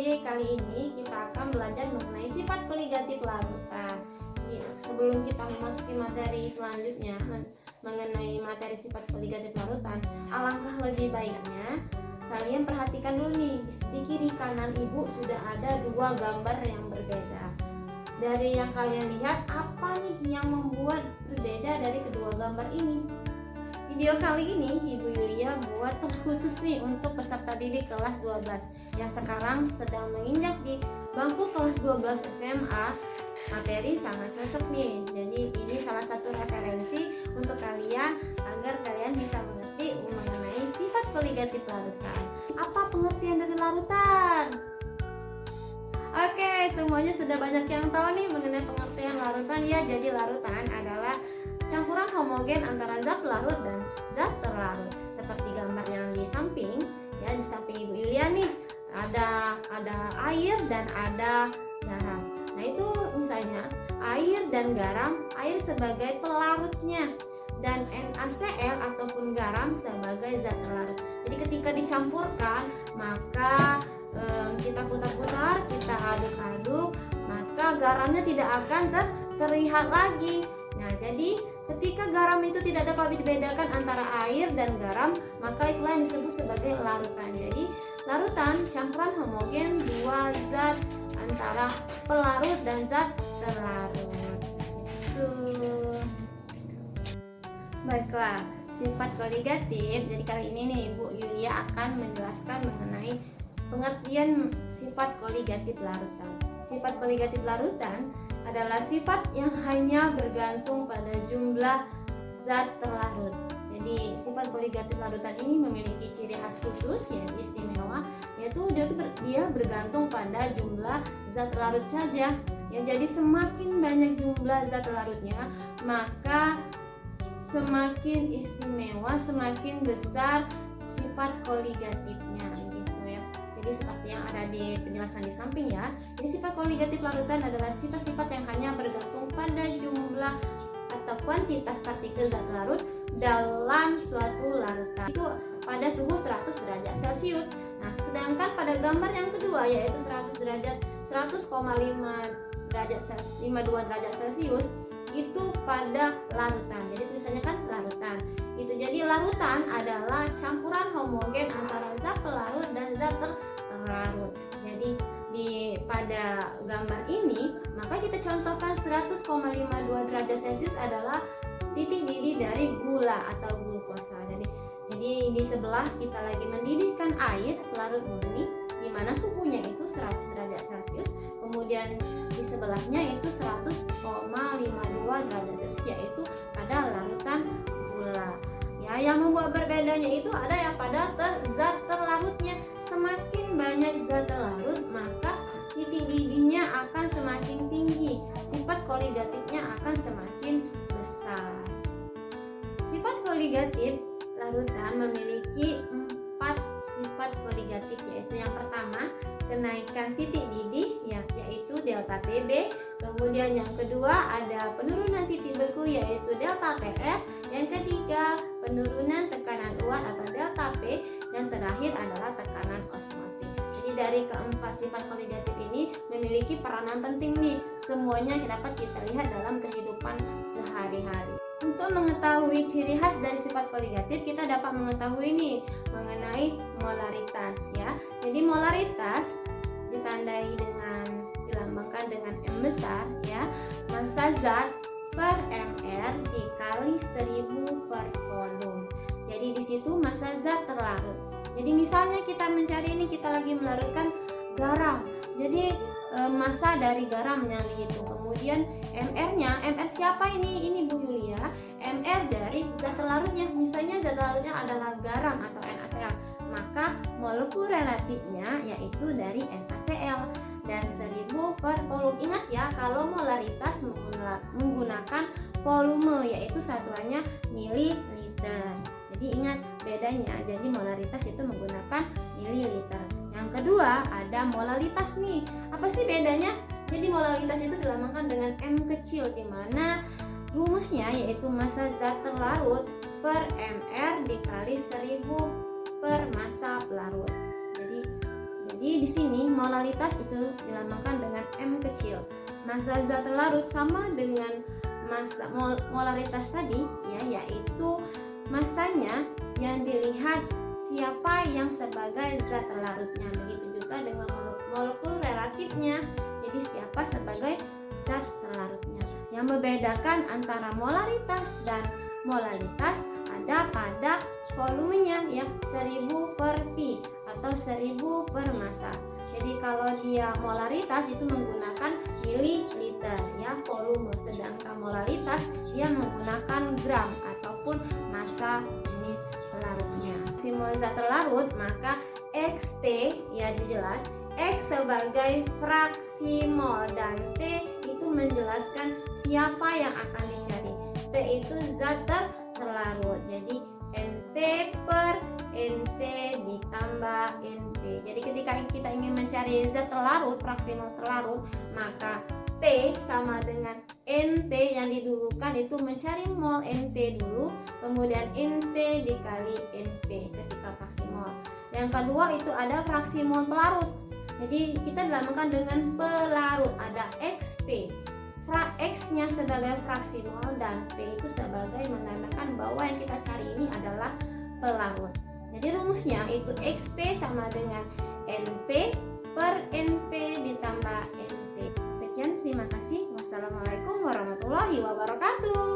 Jadi kali ini kita akan belajar mengenai sifat koligatif larutan. Sebelum kita memasuki materi selanjutnya mengenai materi sifat koligatif larutan, alangkah lebih baiknya kalian perhatikan dulu nih, di kiri kanan ibu sudah ada dua gambar yang berbeda. Dari yang kalian lihat, apa nih yang membuat berbeda dari kedua gambar ini? Video kali ini Ibu Yulia buat khusus nih untuk peserta didik kelas 12 yang sekarang sedang menginjak di bangku kelas 12 SMA. Materi sangat cocok nih. Jadi ini salah satu referensi untuk kalian agar kalian bisa mengerti mengenai sifat koligatif larutan. Apa pengertian dari larutan? Oke, semuanya sudah banyak yang tahu nih mengenai pengertian larutan ya. Jadi larutan adalah campuran homogen antara zat larut dan zat terlarut. Seperti gambar yang di samping, ya di samping Ibu Yulia nih ada air dan ada garam. Nah itu misalnya air dan garam, air sebagai pelarutnya dan NaCl ataupun garam sebagai zat terlarut. Jadi ketika dicampurkan maka kita putar-putar, kita aduk-aduk, maka garamnya tidak akan terlihat lagi. Nah jadi ketika garam itu tidak dapat dibedakan antara air dan garam, maka itulah yang disebut sebagai larutan. Jadi larutan campuran homogen dua zat antara pelarut dan zat terlarut. Baiklah, sifat koligatif. Jadi kali ini nih Ibu Yulia akan menjelaskan mengenai pengertian sifat koligatif larutan. Sifat koligatif larutan adalah sifat yang hanya bergantung pada jumlah zat terlarut. Jadi sifat koligatif larutan ini memiliki ciri khas khusus yaitu istimewa, yaitu dia bergantung pada jumlah zat terlarut saja. Ya, jadi semakin banyak jumlah zat terlarutnya, maka semakin istimewa, semakin besar sifat koligatifnya gitu ya. Jadi seperti yang ada di penjelasan di samping ya. Jadi sifat koligatif larutan adalah sifat-sifat yang hanya bergantung pada jumlah atau kuantitas partikel zat larut dalam suatu larutan. Itu pada suhu 100 derajat Celcius. Nah, sedangkan pada gambar yang kedua yaitu 100,52 derajat Celcius itu pada larutan. Jadi tulisannya kan larutan. Itu jadi larutan adalah campuran homogen antara zat pelarut dan zat terlarut. Jadi pada gambar ini maka kita contohkan 100,52 derajat Celcius adalah titik didih dari gula atau glukosa. Jadi di sebelah kita lagi mendidihkan air pelarut murni di mana suhunya itu 100 derajat Celcius. Kemudian di sebelahnya itu 100,52 derajat Celcius yaitu pada larutan gula. Ya, yang membuat berbedanya itu ada yang pada zat terlarutnya. Semakin banyak zat terlarut maka titik didihnya akan semakin tinggi, sifat koligatifnya akan semakin besar. Sifat koligatif larutan memiliki 4 sifat koligatif, yaitu yang pertama kenaikan titik didih yaitu delta Tb, kemudian yang kedua ada penurunan titik beku yaitu delta Tf, yang ketiga penurunan tekanan uap atau delta P, dan terakhir adalah tekanan osmotik. Jadi dari keempat sifat koligatif ini memiliki peranan penting nih, semuanya dapat kita lihat dalam kehidupan sehari-hari. Untuk mengetahui ciri khas dari sifat koligatif, kita dapat mengetahui nih mengenai molaritas ya. Jadi molaritas ditandai dilambangkan dengan M besar ya. Massa zat per mR dikali 1000 per volum. Jadi di situ massa zat terlarut. Jadi misalnya kita mencari ini, kita lagi melarutkan garam. Jadi massa dari garam yang dihitung. Kemudian MR-nya, MR siapa ini? Ini Bu Yulia. MR dari zat terlarutnya. Misalnya zat terlarutnya adalah garam atau NaCl. Maka molekul relatifnya yaitu dari NaCl dan 1000 per volume. Ingat ya, kalau molaritas menggunakan volume yaitu satuannya mililiter. Jadi ingat bedanya. Jadi molaritas itu menggunakan mililiter. Yang kedua ada molalitas nih. Apa sih bedanya? Jadi molalitas itu dilambangkan dengan M kecil, di mana rumusnya yaitu massa zat terlarut per mR dikali 1000 per massa pelarut. Jadi Jadi di sini molalitas itu dilambangkan dengan M kecil. Massa zat terlarut sama dengan massa molaritas tadi ya, yaitu massanya yang dilihat siapa yang sebagai zat terlarutnya. Begitu juga dengan molekul relatifnya. Jadi siapa sebagai zat terlarutnya. Yang membedakan antara molaritas dan molalitas ada pada volumenya ya, 1000 per V atau 1000 per massa. Jadi kalau dia molaritas itu menggunakan mililiter ya volume, sedangkan molalitas dia menggunakan gram ataupun massa jenis pelarutnya. Maksimal zat terlarut maka XT ya jelas X sebagai fraksi mol dan T itu menjelaskan siapa yang akan dicari. T itu zat terlarut. Jadi NT per NT ditambah NP. Jadi ketika kita ingin mencari zat terlarut, fraksi mol terlarut, maka T sama dengan NT yang didulukan itu mencari mol NT dulu, kemudian NT dikali NP ketika fraksi mol. Yang kedua itu ada fraksi mol pelarut. Jadi kita dilambangkan dengan pelarut, ada XP. X-nya sebagai fraksi mol dan P itu sebagai menandakan bahwa yang kita cari ini adalah pelarut. Jadi rumusnya itu XP sama dengan NP per NP ditambah NT. Sekian, terima kasih. Wassalamualaikum warahmatullahi wabarakatuh.